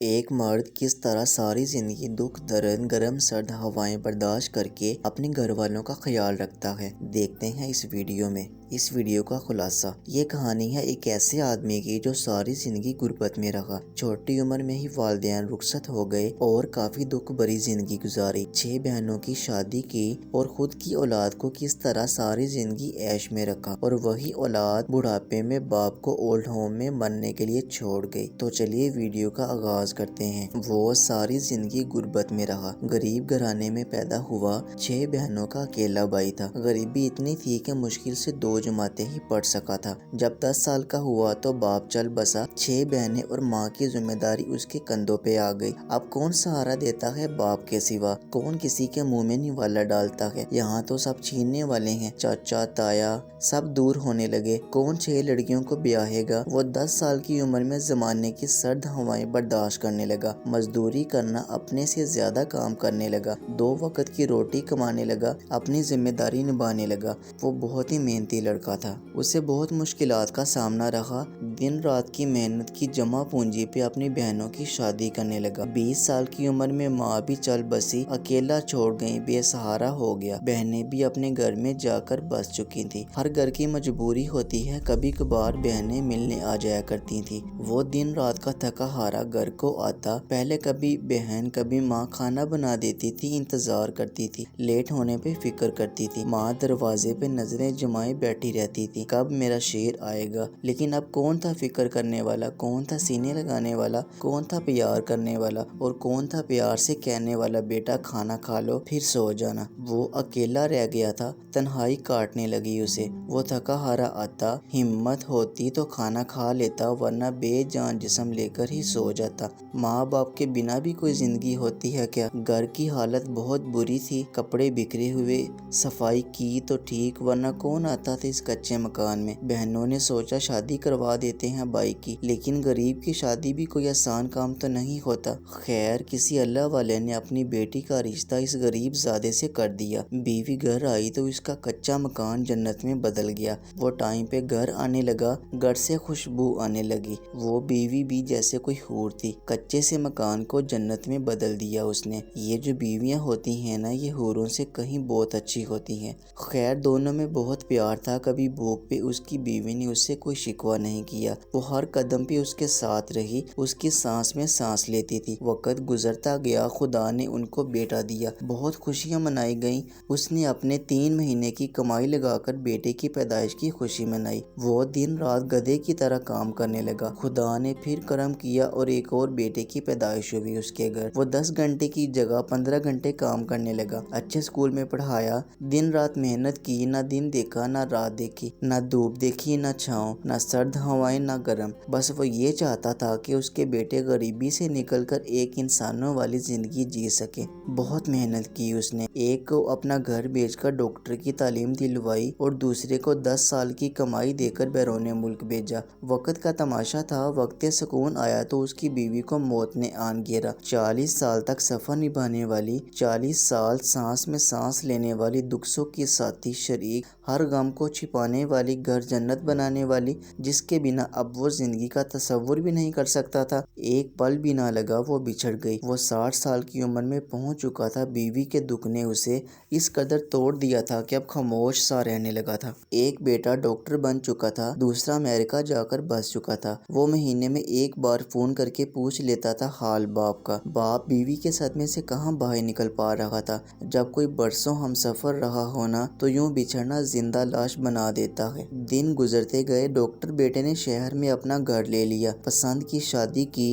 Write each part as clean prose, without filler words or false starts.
ایک مرد کس طرح ساری زندگی دکھ درد گرم سرد ہوائیں برداشت کر کے اپنے گھر والوں کا خیال رکھتا ہے، دیکھتے ہیں اس ویڈیو میں۔ اس ویڈیو کا خلاصہ یہ کہانی ہے ایک ایسے آدمی کی جو ساری زندگی غربت میں رہا، چھوٹی عمر میں ہی والدین رخصت ہو گئے اور کافی دکھ بھری زندگی گزاری، 6 بہنوں کی شادی کی اور خود کی اولاد کو کس طرح ساری زندگی عیش میں رکھا اور وہی اولاد بڑھاپے میں باپ کو اولڈ ہوم میں مرنے کے لیے چھوڑ گئی۔ تو چلیے ویڈیو کا آغاز کرتے ہیں۔ وہ ساری زندگی غربت میں رہا، غریب گھرانے میں پیدا ہوا، 6 بہنوں کا اکیلا بھائی تھا۔ غریبی اتنی تھی کہ مشکل سے 2 جماعتیں ہی پڑھ سکا تھا۔ جب 10 سال کا ہوا تو باپ چل بسا، 6 بہنیں اور ماں کی ذمہ داری اس کے کندھوں پہ آ گئی۔ اب کون سہارا دیتا ہے باپ کے سوا؟ کون کسی کے منہ میں نوالا ڈالتا ہے؟ یہاں تو سب چھیننے والے ہیں، چاچا تایا سب دور ہونے لگے۔ کون 6 لڑکیوں کو بیاہے گا؟ وہ 10 سال کی عمر میں زمانے کی سرد ہوائیں برداشت کرنے لگا، مزدوری کرنا اپنے سے زیادہ کام کرنے لگا، 2 وقت کی روٹی کمانے لگا، اپنی ذمہ داری نبھانے لگا۔ وہ بہت ہی محنتی لڑکا تھا، اسے بہت مشکلات کا سامنا رہا۔ دن رات کی محنت کی جمع پونجی پہ اپنی بہنوں کی شادی کرنے لگا۔ 20 سال کی عمر میں ماں بھی چل بسی، اکیلا چھوڑ گئی، بے سہارا ہو گیا۔ بہنیں بھی اپنے گھر میں جا کر بس چکی تھی۔ ہر گھر کی مجبوری ہوتی ہے، کبھی کبھار بہنیں ملنے آ جایا کرتی تھی۔ وہ دن رات کا تھکا ہارا گھر کو آتا، پہلے کبھی بہن کبھی ماں کھانا بنا دیتی تھی، انتظار کرتی تھی، لیٹ ہونے پہ فکر کرتی تھی۔ ماں دروازے پہ نظریں جمائے بیٹھی رہتی تھی، کب میرا شیر آئے گا؟ لیکن اب کون تھا فکر کرنے والا؟ کون تھا سینے لگانے والا؟ کون تھا پیار کرنے والا؟ اور کون تھا پیار سے کہنے والا بیٹا کھانا کھا لو پھر سو جانا؟ وہ اکیلا رہ گیا تھا، تنہائی کاٹنے لگی اسے۔ وہ تھکا ہارا آتا، ہمت ہوتی تو کھانا کھا لیتا، ورنہ بے جان جسم لے کر ہی سو جاتا۔ ماں باپ کے بنا بھی کوئی زندگی ہوتی ہے کیا؟ گھر کی حالت بہت بری تھی، کپڑے بکھرے ہوئے، صفائی کی تو ٹھیک، ورنہ کون آتا تھا اس کچے مکان میں؟ بہنوں نے سوچا شادی کروا دیتے ہیں بھائی کی، لیکن غریب کی شادی بھی کوئی آسان کام تو نہیں ہوتا۔ خیر کسی اللہ والے نے اپنی بیٹی کا رشتہ اس غریب زادے سے کر دیا۔ بیوی گھر آئی تو اس کا کچا مکان جنت میں بدل گیا۔ وہ ٹائم پہ گھر آنے لگا، گھر سے خوشبو آنے لگی۔ وہ بیوی بھی جیسے کوئی حور تھی، کچے سے مکان کو جنت میں بدل دیا اس نے۔ یہ جو بیویاں ہوتی ہیں نا، یہ حوروں سے کہیں بہت اچھی ہوتی ہیں۔ خیر دونوں میں بہت پیار تھا، کبھی بھوک پہ اس کی بیوی نے اس سے کوئی شکوہ نہیں کیا۔ وہ ہر قدم پہ اس کے ساتھ رہی، اس کی سانس میں سانس لیتی تھی۔ وقت گزرتا گیا، خدا نے ان کو بیٹا دیا، بہت خوشیاں منائی گئیں۔ اس نے اپنے 3 مہینے کی کمائی لگا کر بیٹے کی پیدائش کی خوشی منائی۔ وہ دن رات گدھے کی طرح کام کرنے لگا۔ خدا نے پھر کرم کیا اور ایک اور بیٹے کی پیدائش ہوئی اس کے گھر۔ وہ 10 گھنٹے کی جگہ 15 گھنٹے کام کرنے لگا، اچھے اسکول میں پڑھایا، دن رات محنت کی، نہ دن دیکھا نہ رات دیکھی، نہ دھوپ دیکھی نہ چھاؤں، نہ سرد ہوائیں نہ گرم۔ بس وہ یہ چاہتا تھا کہ اس کے بیٹے غریبی سے نکل کر ایک انسانوں والی زندگی جی سکے۔ بہت محنت کی اس نے، ایک کو اپنا گھر بیچ کر ڈاکٹر کی تعلیم دلوائی اور دوسرے کو 10 سال کی کمائی دے کر بیرون ملک بھیجا۔ وقت کا تماشا تھا، وقت سکون آیا تو اس کی بیوی کو موت نے آن گھیرا۔ 40 سال تک سفر نبھانے والی، 40 سال سانس میں سانس لینے والی، دکھ سکھ کی ساتھی شریک، ہر غم کو چھپانے والی، گھر جنت بنانے والی، جس کے بنا اب وہ زندگی کا تصور بھی نہیں کر سکتا تھا، ایک پل بھی نہ لگا وہ بچھڑ گئی۔ وہ 60 سال کی عمر میں پہنچ چکا تھا، بیوی کے دکھ نے اسے اس قدر توڑ دیا تھا کہ اب خاموش سا رہنے لگا تھا۔ ایک بیٹا ڈاکٹر بن چکا تھا، دوسرا امریکہ جا کر بس چکا تھا۔ وہ مہینے میں ایک بار فون کر کے پوچھ لیتا تھا حال باپ کا۔ باپ بیوی کے صدمے سے کہاں باہر نکل پا رہا تھا۔ جب کوئی برسوں ہم سفر رہا ہونا تو یوں بچھڑنا زندہ لاش بنا دیتا ہے۔ دن گزرتے گئے، ڈاکٹر بیٹے نے شہر میں اپنا گھر لے لیا، پسند کی شادی کی۔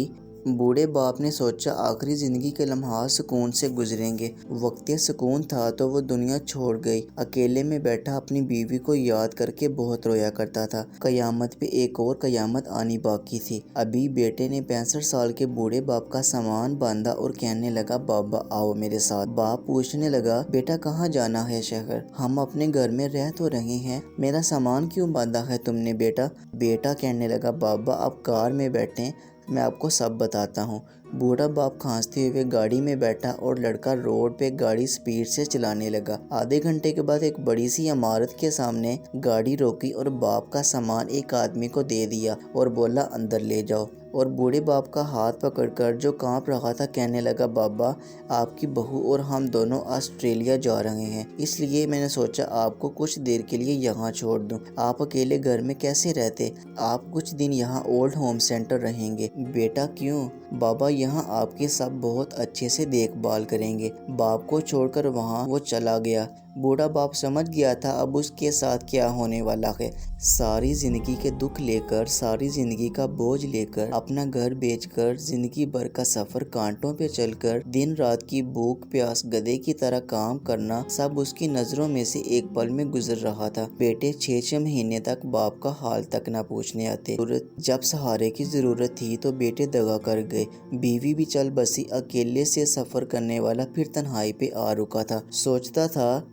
بوڑھے باپ نے سوچا آخری زندگی کے لمحات سکون سے گزریں گے۔ وقت سکون تھا تو وہ دنیا چھوڑ گئی۔ اکیلے میں بیٹھا اپنی بیوی کو یاد کر کے بہت رویا کرتا تھا۔ قیامت پہ ایک اور قیامت آنی باقی تھی۔ ابھی بیٹے نے 65 سال کے بوڑھے باپ کا سامان باندھا اور کہنے لگا بابا آؤ میرے ساتھ۔ باپ پوچھنے لگا بیٹا کہاں جانا ہے؟ شہر؟ ہم اپنے گھر میں رہ تو رہے ہیں، میرا سامان کیوں باندھا ہے تم نے بیٹا؟ بیٹا کہنے لگا بابا آپ کار میں بیٹھیں، میں آپ کو سب بتاتا ہوں۔ بوڑھا باپ کھانستے ہوئے گاڑی میں بیٹھا اور لڑکا روڈ پہ گاڑی سپیڈ سے چلانے لگا۔ آدھے گھنٹے کے بعد ایک بڑی سی عمارت کے سامنے گاڑی روکی اور باپ کا سامان ایک آدمی کو دے دیا اور بولا اندر لے جاؤ۔ اور بوڑھے باپ کا ہاتھ پکڑ کر جو کانپ رہا تھا کہنے لگا، بابا آپ کی بہو اور ہم دونوں آسٹریلیا جا رہے ہیں، اس لیے میں نے سوچا آپ کو کچھ دیر کے لیے یہاں چھوڑ دوں۔ آپ اکیلے گھر میں کیسے رہتے؟ آپ کچھ دن یہاں اولڈ ہوم سینٹر رہیں گے۔ بیٹا کیوں؟ بابا یہاں آپ کے سب بہت اچھے سے دیکھ بھال کریں گے۔ باپ کو چھوڑ کر وہاں وہ چلا گیا۔ بوڑھا باپ سمجھ گیا تھا اب اس کے ساتھ کیا ہونے والا ہے۔ ساری زندگی کے دکھ لے کر، ساری زندگی کا بوجھ لے کر، اپنا گھر بیچ کر، زندگی بھر کا سفر کانٹوں پہ چل کر، دن رات کی بھوک پیاس گدھے کی طرح کام کرنا، سب اس کی نظروں میں سے ایک پل میں گزر رہا تھا۔ بیٹے 6 مہینے تک باپ کا حال تک نہ پوچھنے آتے۔ جب سہارے کی ضرورت تھی تو بیٹے دگا کر گئے۔ بیوی بھی چل بسی، اکیلے سے سفر کرنے والا پھر تنہائی پہ آ رکا تھا۔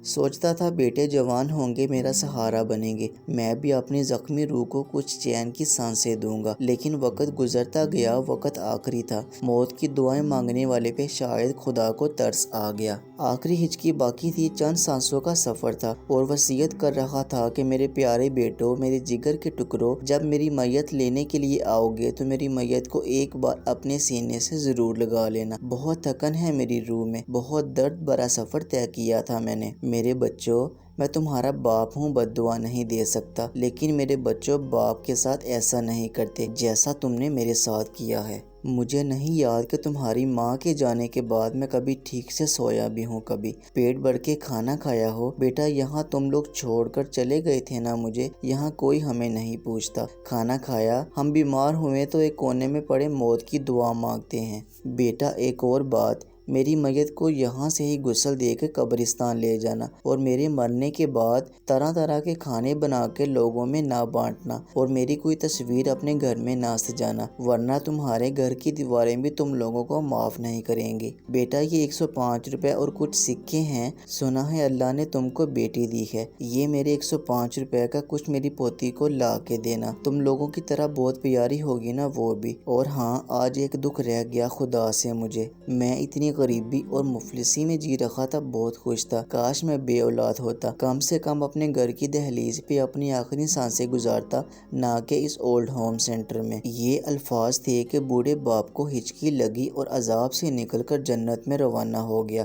سوچتا تھا بیٹے جوان ہوں گے، میرا سہارا بنیں گے، میں بھی اپنی زخمی روح کو کچھ چین کی سانسیں دوں گا۔ لیکن وقت گزرتا گیا، وقت آخری تھا۔ موت کی دعائیں مانگنے والے پہ شاید خدا کو ترس آ گیا۔ آخری ہچکی باقی تھی، چند سانسوں کا سفر تھا، اور وصیت کر رہا تھا کہ میرے پیارے بیٹوں، میرے جگر کے ٹکڑوں، جب میری میت لینے کے لیے آؤ گے تو میری میت کو ایک بار اپنے سینے سے ضرور لگا لینا۔ بہت تھکن ہے میری روح میں، بہت درد بھرا سفر طے کیا تھا میں نے۔ میرے بچوں، میں تمہارا باپ ہوں، بد دعا نہیں دے سکتا، لیکن میرے بچوں باپ کے ساتھ ایسا نہیں کرتے جیسا تم نے میرے ساتھ کیا ہے۔ مجھے نہیں یاد کہ تمہاری ماں کے جانے کے بعد میں کبھی ٹھیک سے سویا بھی ہوں، کبھی پیٹ بھر کے کھانا کھایا ہو۔ بیٹا یہاں تم لوگ چھوڑ کر چلے گئے تھے نا مجھے، یہاں کوئی ہمیں نہیں پوچھتا۔ کھانا کھایا، ہم بیمار ہوئے تو ایک کونے میں پڑے موت کی دعا مانگتے ہیں۔ بیٹا ایک اور بات، میری میت کو یہاں سے ہی غسل دے کے قبرستان لے جانا، اور میرے مرنے کے بعد طرح طرح کے کھانے بنا کے لوگوں میں نہ بانٹنا، اور میری کوئی تصویر اپنے گھر میں نہ سجانا، ورنہ تمہارے گھر کی دیواریں بھی تم لوگوں کو معاف نہیں کریں گی۔ بیٹا یہ 105 روپے اور کچھ سکے ہیں، سنا ہے اللہ نے تم کو بیٹی دی ہے، یہ میرے 105 روپے کا کچھ میری پوتی کو لا کے دینا، تم لوگوں کی طرح بہت پیاری ہوگی نا وہ بھی۔ اور ہاں، آج ایک دکھ رہ گیا خدا سے مجھے، میں اتنی غریبی اور مفلسی میں جی رہا تھا، بہت خوش تھا، کاش میں بے اولاد ہوتا، کم سے کم اپنے گھر کی دہلیز پہ اپنی آخری سانسیں گزارتا، نہ کہ اس اولڈ ہوم سینٹر میں۔ یہ الفاظ تھے کہ بوڑھے باپ کو ہچکی لگی اور عذاب سے نکل کر جنت میں روانہ ہو گیا۔